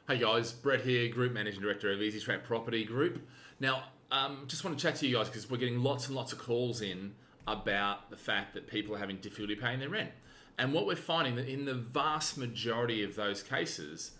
Hey guys, Brett here, Group Managing Director of Easy Track Property Group. Now, just want to chat to you guys because we're getting lots and lots of calls in about the fact that people are having difficulty paying their rent. And what we're finding that in the vast majority of those cases,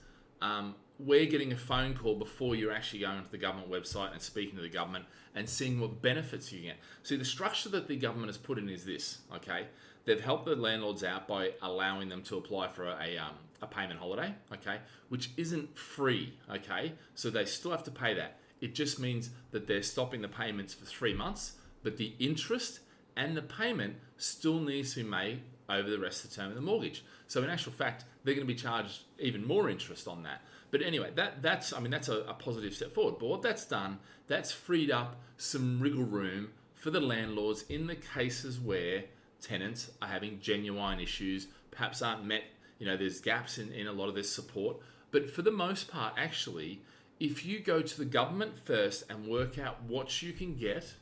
we're getting a phone call before you're actually going to the government website and speaking to the government and seeing what benefits you get. See, the structure that the government has put in is this, okay? They've helped the landlords out by allowing them to apply for a payment holiday, okay, which isn't free, okay? So they still have to pay that. It just means that they're stopping the payments for 3 months, but the interest and the payment still needs to be made over the rest of the term of the mortgage. So in actual fact, they're going to be charged even more interest on that. But anyway, that's a positive step forward. But what that's done, that's freed up some wriggle room for the landlords in the cases where tenants are having genuine issues, perhaps aren't met. There's gaps in a lot of this support. But for the most part, actually, if you go to the government first and work out what you can get,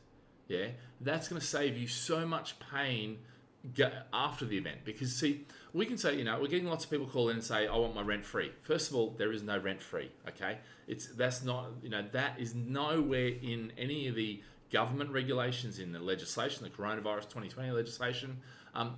yeah, that's going to save you so much pain after the event. Because see, we can say, we're getting lots of people call in and say, I want my rent free. First of all, there is no rent free, okay? That is nowhere in any of the government regulations, in the legislation, the coronavirus 2020 legislation,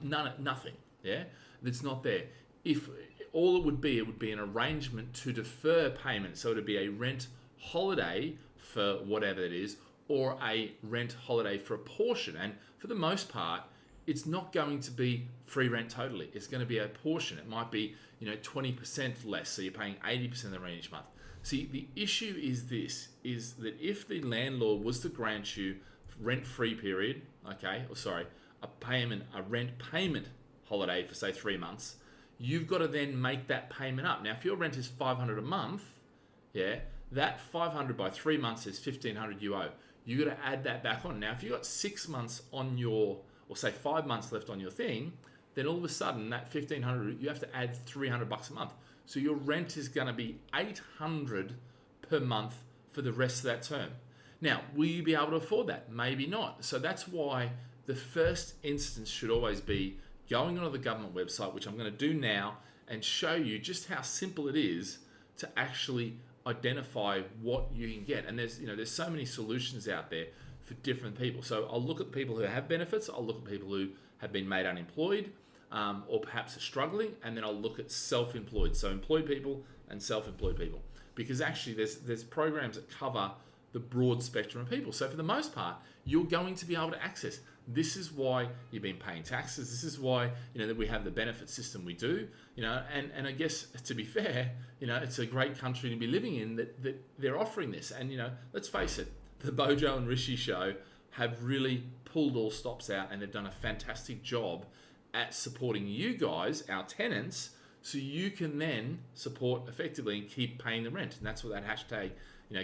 nothing, yeah? It's not there. If all it would be an arrangement to defer payment. So it would be a rent holiday for whatever it is, or a rent holiday for a portion. And for the most part, it's not going to be free rent totally. It's going to be a portion. It might be 20% less, so you're paying 80% of the rent each month. See, the issue is that if the landlord was to grant you rent-free period, okay, a rent payment holiday for say 3 months, you've got to then make that payment up. Now, if your rent is $500 a month, yeah, that 500 by 3 months is $1,500 you owe. You got to add that back on. Now, if you got 6 months on your, or say 5 months left on your thing, then all of a sudden that $1,500 you have to add $300 a month. So your rent is going to be $800 per month for the rest of that term. Now, will you be able to afford that? Maybe not. So that's why the first instance should always be going onto the government website, which I'm going to do now, and show you just how simple it is to actually identify what you can get. And there's so many solutions out there for different people. So I'll look at people who have benefits, I'll look at people who have been made unemployed, or perhaps are struggling, and then I'll look at self-employed. So employed people and self-employed people. Because actually there's programs that cover the broad spectrum of people. So for the most part, you're going to be able to access. This is why you've been paying taxes. This is why that we have the benefit system we do. And I guess, to be fair, it's a great country to be living in that they're offering this. And let's face it, the Bojo and Rishi show have really pulled all stops out, and they've done a fantastic job at supporting you guys, our tenants, so you can then support effectively and keep paying the rent. And that's what that hashtag,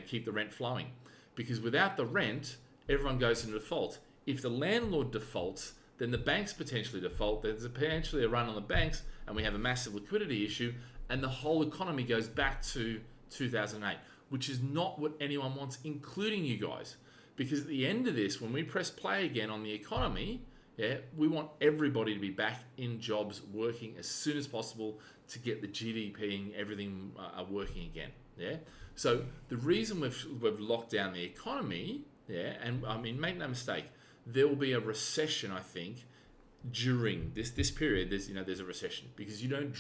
keep the rent flowing. Because without the rent, everyone goes into default. If the landlord defaults, then the banks potentially default. There's potentially a run on the banks, and we have a massive liquidity issue, and the whole economy goes back to 2008, which is not what anyone wants, including you guys. Because at the end of this, when we press play again on the economy, yeah, we want everybody to be back in jobs, working as soon as possible to get the GDP and everything working again. Yeah. So the reason we've locked down the economy, yeah, and I mean, make no mistake, there will be a recession, I think, during this period. There's a recession, because you don't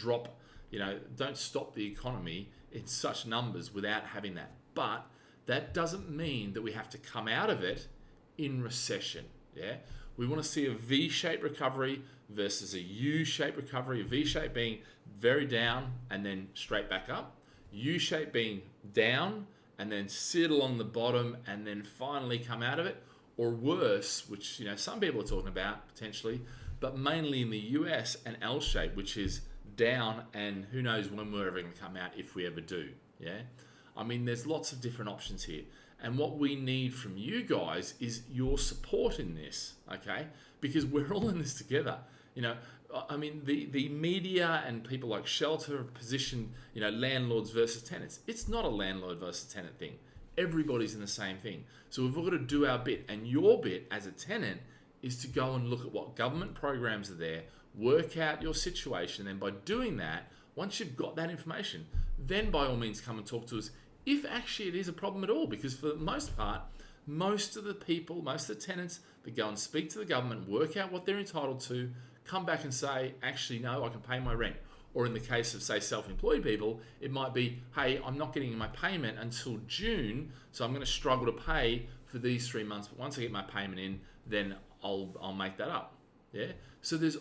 don't stop the economy in such numbers without having that. But that doesn't mean that we have to come out of it in recession. Yeah. We want to see a V-shaped recovery versus a U-shaped recovery. A V-shape being very down and then straight back up. U-shape being down and then sit along the bottom and then finally come out of it. Or worse, which some people are talking about potentially, but mainly in the US, an L-shape, which is down, and who knows when we're ever going to come out, if we ever do. Yeah, I mean, there's lots of different options here. And what we need from you guys is your support in this, okay? Because we're all in this together. I mean, the media and people like Shelter have positioned, landlords versus tenants. It's not a landlord versus tenant thing. Everybody's in the same thing. So we've all got to do our bit. And your bit as a tenant is to go and look at what government programs are there, work out your situation, and by doing that, Once you've got that information, then by all means come and talk to us if actually it is a problem at all, because for the most part, most of the people, most of the tenants that go and speak to the government, work out what they're entitled to, come back and say, actually, no, I can pay my rent. Or in the case of, say, self-employed people, it might be, hey, I'm not getting my payment until June, so I'm going to struggle to pay for these 3 months. But once I get my payment in, then I'll make that up. Yeah. So there's,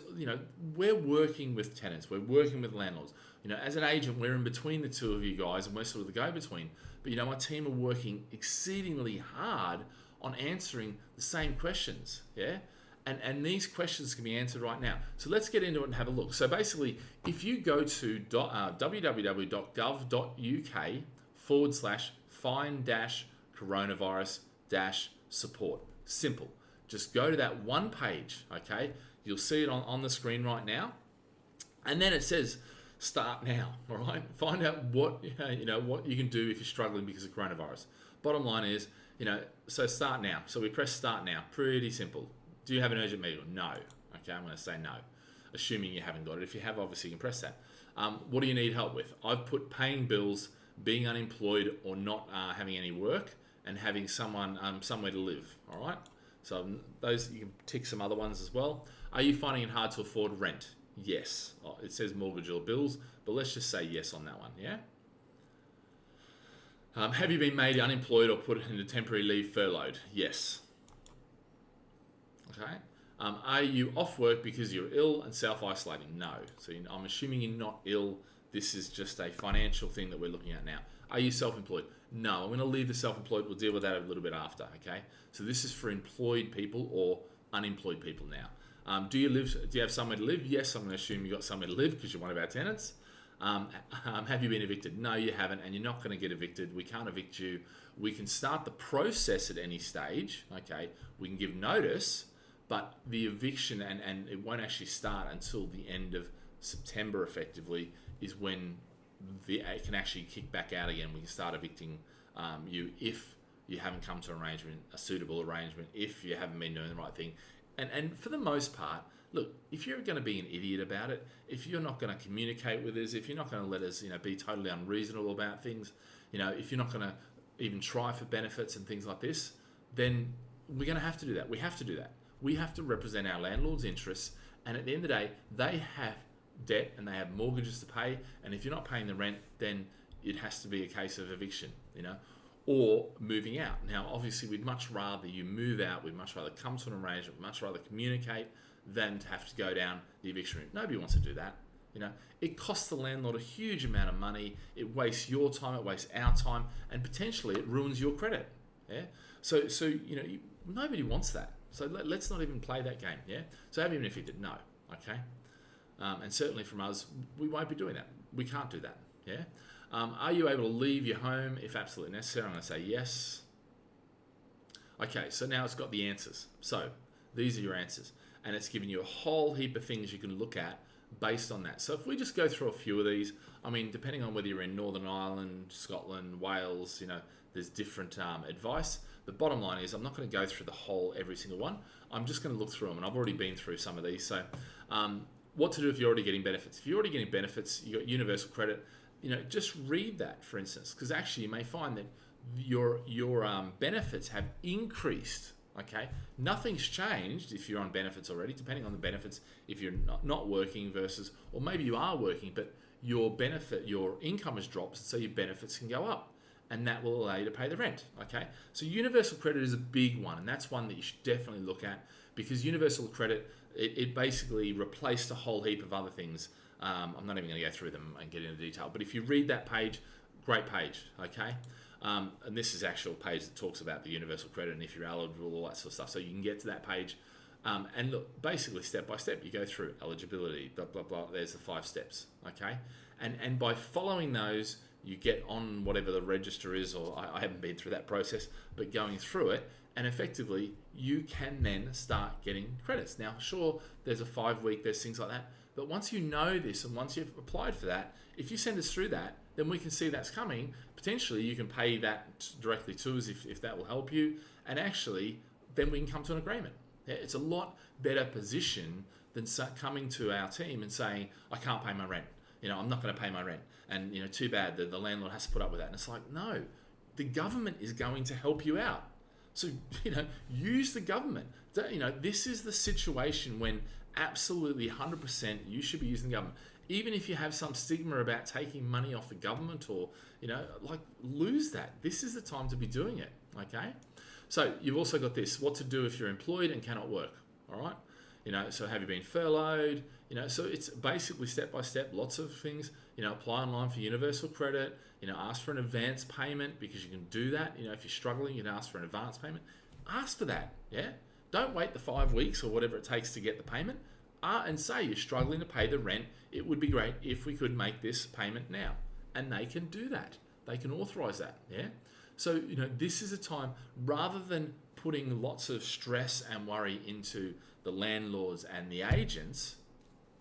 we're working with tenants, we're working with landlords. As an agent, we're in between the two of you guys, and we're sort of the go-between. But my team are working exceedingly hard on answering the same questions. Yeah. And these questions can be answered right now. So let's get into it and have a look. So basically, if you go to www.gov.uk/find-coronavirus-support, simple. Just go to that one page, okay? You'll see it on the screen right now. And then it says, start now, all right? Find out what you can do if you're struggling because of coronavirus. Bottom line is, so start now. So we press start now, pretty simple. Do you have an urgent medical? No. Okay, I'm going to say no, assuming you haven't got it. If you have, obviously you can press that. What do you need help with? I've put paying bills, being unemployed or not having any work, and having someone somewhere to live, all right? So those, you can tick some other ones as well. Are you finding it hard to afford rent? Yes. It says mortgage or bills, but let's just say yes on that one, yeah? Have you been made unemployed or put into temporary leave furloughed? Yes. Okay. Are you off work because you're ill and self-isolating? No. So I'm assuming you're not ill. This is just a financial thing that we're looking at now. Are you self-employed? No. I'm going to leave the self-employed. We'll deal with that a little bit after. Okay. So this is for employed people or unemployed people now. Do you have somewhere to live? Yes. I'm going to assume you've got somewhere to live because you're one of our tenants. Have you been evicted? No, you haven't, and you're not going to get evicted. We can't evict you. We can start the process at any stage. Okay. We can give notice. But the eviction, and it won't actually start until the end of September effectively, is when it can actually kick back out again. We can start evicting you if you haven't come to a suitable arrangement, if you haven't been doing the right thing. And for the most part, look, if you're going to be an idiot about it, if you're not going to communicate with us, if you're not going to let us be totally unreasonable about things, if you're not going to even try for benefits and things like this, then we're going to have to do that. We have to do that. We have to represent our landlord's interests, and at the end of the day, they have debt and they have mortgages to pay, and if you're not paying the rent, then it has to be a case of eviction, or moving out. Now, obviously, we'd much rather you move out, we'd much rather come to an arrangement, we'd much rather communicate than to have to go down the eviction route. Nobody wants to do that. It costs the landlord a huge amount of money, it wastes your time, it wastes our time, and potentially it ruins your credit. Yeah. So nobody wants that. So let's not even play that game, yeah? So have you been evicted? No, okay? And certainly from us, we won't be doing that. We can't do that, yeah? Are you able to leave your home if absolutely necessary? I'm going to say yes. Okay, so now it's got the answers. So these are your answers. And it's giving you a whole heap of things you can look at based on that. So if we just go through a few of these, depending on whether you're in Northern Ireland, Scotland, Wales, there's different advice. The bottom line is I'm not going to go through every single one. I'm just going to look through them, and I've already been through some of these. So what to do if you're already getting benefits? If you're already getting benefits, you've got universal credit, just read that, for instance, because actually you may find that your benefits have increased, okay? Nothing's changed if you're on benefits already, depending on the benefits, if you're not working versus, or maybe you are working, but your income has dropped, so your benefits can go up. And that will allow you to pay the rent, okay? So universal credit is a big one, and that's one that you should definitely look at, because universal credit, it basically replaced a whole heap of other things. I'm not even going to go through them and get into detail, but if you read that page, great page, okay? And this is actual page that talks about the universal credit and if you're eligible, all that sort of stuff. So you can get to that page, and look, basically step by step, you go through eligibility, blah, blah, blah. There's the 5 steps, okay? And by following those, you get on whatever the register is, or I haven't been through that process, but going through it, and effectively you can then start getting credits. Now, sure, there's a 5-week, there's things like that, but once you know this and once you've applied for that, if you send us through that, then we can see that's coming. Potentially you can pay that directly to us if that will help you, and actually then we can come to an agreement. Yeah, it's a lot better position than coming to our team and saying, I can't pay my rent. I'm not going to pay my rent, and too bad, the landlord has to put up with that. And it's like, no, the government is going to help you out. So use the government. This is the situation when absolutely 100% you should be using the government. Even if you have some stigma about taking money off the government, or lose that. This is the time to be doing it. Okay. So you've also got this: what to do if you're employed and cannot work. All right. So have you been furloughed? So it's basically step by step, lots of things. Apply online for universal credit. Ask for an advance payment, because you can do that. If you're struggling, you can ask for an advance payment. Ask for that. Yeah. Don't wait the 5 weeks or whatever it takes to get the payment. And say you're struggling to pay the rent. It would be great if we could make this payment now, and they can do that. They can authorize that. Yeah. So this is a time, rather than putting lots of stress and worry into the landlords and the agents,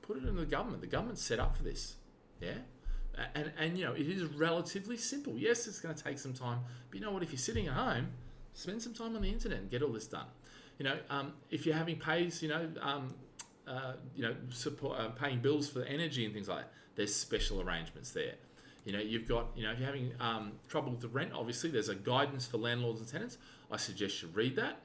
put it in the government. The government's set up for this. Yeah. And it is relatively simple. Yes, it's going to take some time, but you know what? If you're sitting at home, spend some time on the internet and get all this done. If you're having pays, support, paying bills for energy and things like that, there's special arrangements there. You've got, if you're having trouble with the rent, obviously there's a guidance for landlords and tenants. I suggest you read that.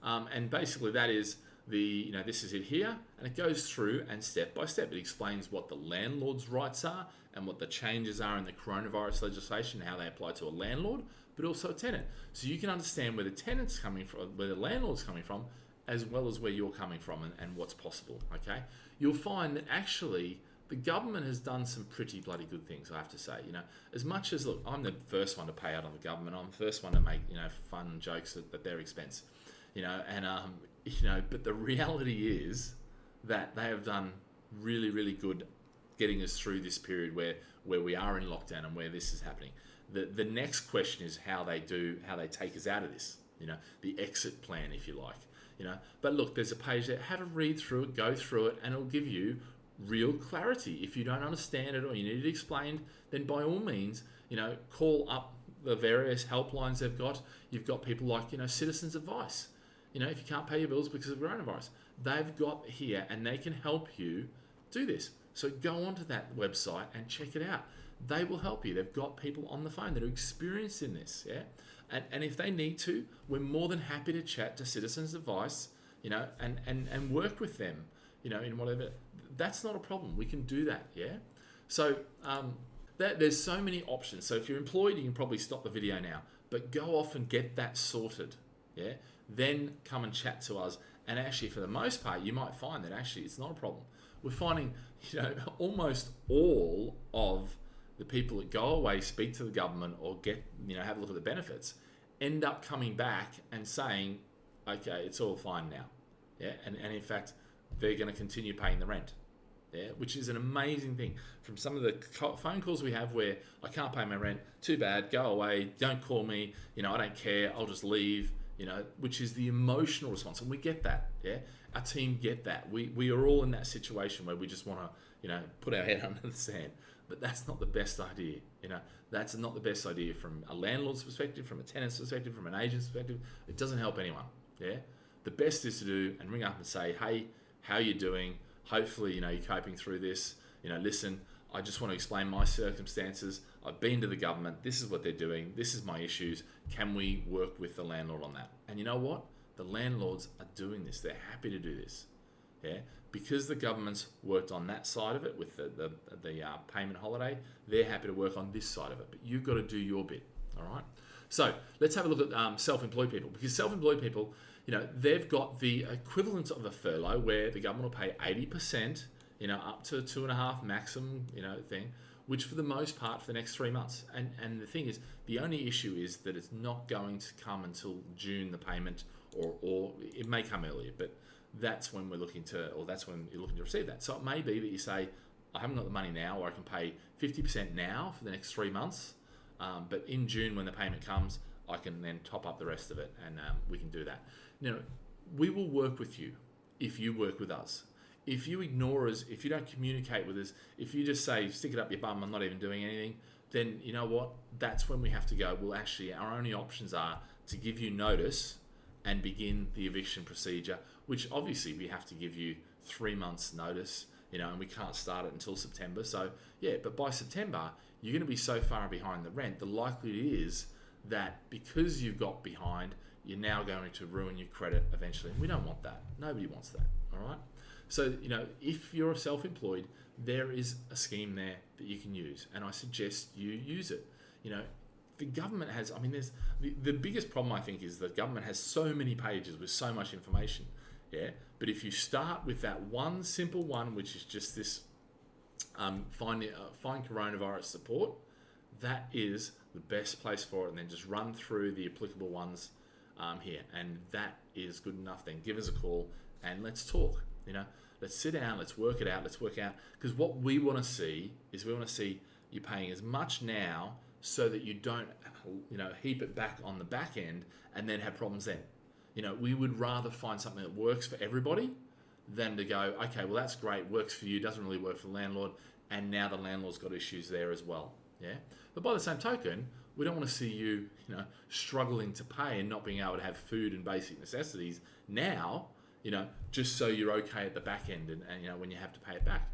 And basically that is this is it here, and it goes through and step by step. It explains what the landlord's rights are and what the changes are in the coronavirus legislation, how they apply to a landlord, but also a tenant. So you can understand where the tenant's coming from, where the landlord's coming from, as well as where you're coming from, and what's possible. Okay, you'll find that actually the government has done some pretty bloody good things, I have to say. As much as, look, I'm the first one to pay out on the government. I'm the first one to make fun jokes at their expense. But the reality is that they have done really, really good getting us through this period where we are in lockdown and where this is happening. The next question is how they take us out of this. The exit plan, if you like. But look, there's a page there. Have a read through it, go through it, and it'll give you real clarity. If you don't understand it or you need it explained, then by all means, call up the various helplines they've got. You've got people like, Citizens Advice. If you can't pay your bills because of coronavirus, they've got here and they can help you do this. So go onto that website and check it out. They will help you. They've got people on the phone that are experienced in this. Yeah. And if they need to, we're more than happy to chat to Citizens Advice, and work with them, in whatever. That's not a problem. We can do that. Yeah. So there's so many options. So if you're employed, you can probably stop the video now, but go off and get that sorted. Yeah. Then come and chat to us. And actually, for the most part, you might find that actually it's not a problem. We're finding, almost all of the people that go away, speak to the government, or have a look at the benefits, end up coming back and saying, okay, it's all fine now. Yeah. And in fact, they're going to continue paying the rent. Yeah. Which is an amazing thing. From some of the phone calls we have where I can't pay my rent, too bad, go away, don't call me, I don't care, I'll just leave, which is the emotional response. And we get that. Yeah. Our team get that. We are all in that situation where we just want to, put our head under the sand. But that's not the best idea. That's not the best idea from a landlord's perspective, from a tenant's perspective, from an agent's perspective. It doesn't help anyone. Yeah. The best is to do and ring up and say, hey, how are you doing? Hopefully, you're coping through this. Listen, I just want to explain my circumstances. I've been to the government. This is what they're doing. This is my issues. Can we work with the landlord on that? And you know what? The landlords are doing this. They're happy to do this. Yeah. Because the government's worked on that side of it with the payment holiday, they're happy to work on this side of it. But you've got to do your bit. All right. So let's have a look at self-employed people, because self-employed people, they've got the equivalent of a furlough where the government will pay 80%, up to 2.5 maximum, thing, which for the most part for the next 3 months. And the thing is, the only issue is that it's not going to come until June, the payment, or it may come earlier, but that's when that's when you're looking to receive that. So it may be that you say, I haven't got the money now, or I can pay 50% now for the next 3 months. But in June, when the payment comes, I can then top up the rest of it, and we can do that. We will work with you if you work with us. If you ignore us, if you don't communicate with us, if you just say, stick it up your bum, I'm not even doing anything, then you know what? That's when we have to go, well, actually, our only options are to give you notice and begin the eviction procedure, which obviously we have to give you 3 months notice. and we can't start it until September. So yeah, but by September, you're going to be so far behind the rent. The likelihood is that because you've got behind, you're now going to ruin your credit eventually. And we don't want that. Nobody wants that. All right. So, if you're self-employed, there is a scheme there that you can use, and I suggest you use it. The government has, there's the biggest problem I think is the government has so many pages with so much information. Yeah. But if you start with that one simple one, which is just this, find coronavirus support, that is the best place for it, and then just run through the applicable ones here, and that is good enough. Then give us a call and let's talk. Let's sit down, let's work it out, because what we want to see is you paying as much now so that you don't, heap it back on the back end and then have problems then. We would rather find something that works for everybody than to go, okay, well, that's great, works for you, doesn't really work for the landlord, and now the landlord's got issues there as well. Yeah. But by the same token, we don't want to see you, struggling to pay and not being able to have food and basic necessities now, just so you're okay at the back end and when you have to pay it back.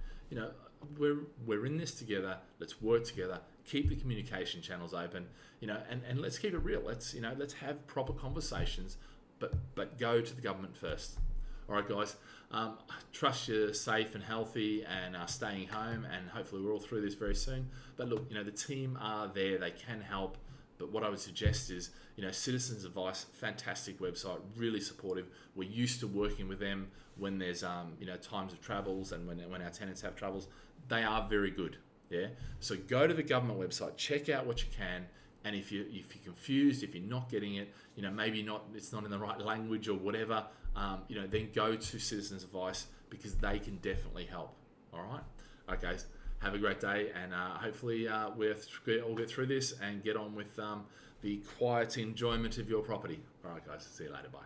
We're in this together. Let's work together. Keep the communication channels open, and let's keep it real. Let's have proper conversations, but go to the government first. All right, guys. Trust you're safe and healthy and staying home, and hopefully we're all through this very soon. But look, the team are there. They can help. But what I would suggest is, Citizens Advice, fantastic website, really supportive. We're used to working with them when there's, times of troubles and when our tenants have troubles. They are very good. Yeah. So go to the government website, check out what you can. And if you're confused, if you're not getting it, maybe it's not in the right language or whatever, then go to Citizens Advice, because they can definitely help. All right. All right, guys. Have a great day, and hopefully we'll all get through this and get on with the quiet enjoyment of your property. All right, guys. See you later. Bye.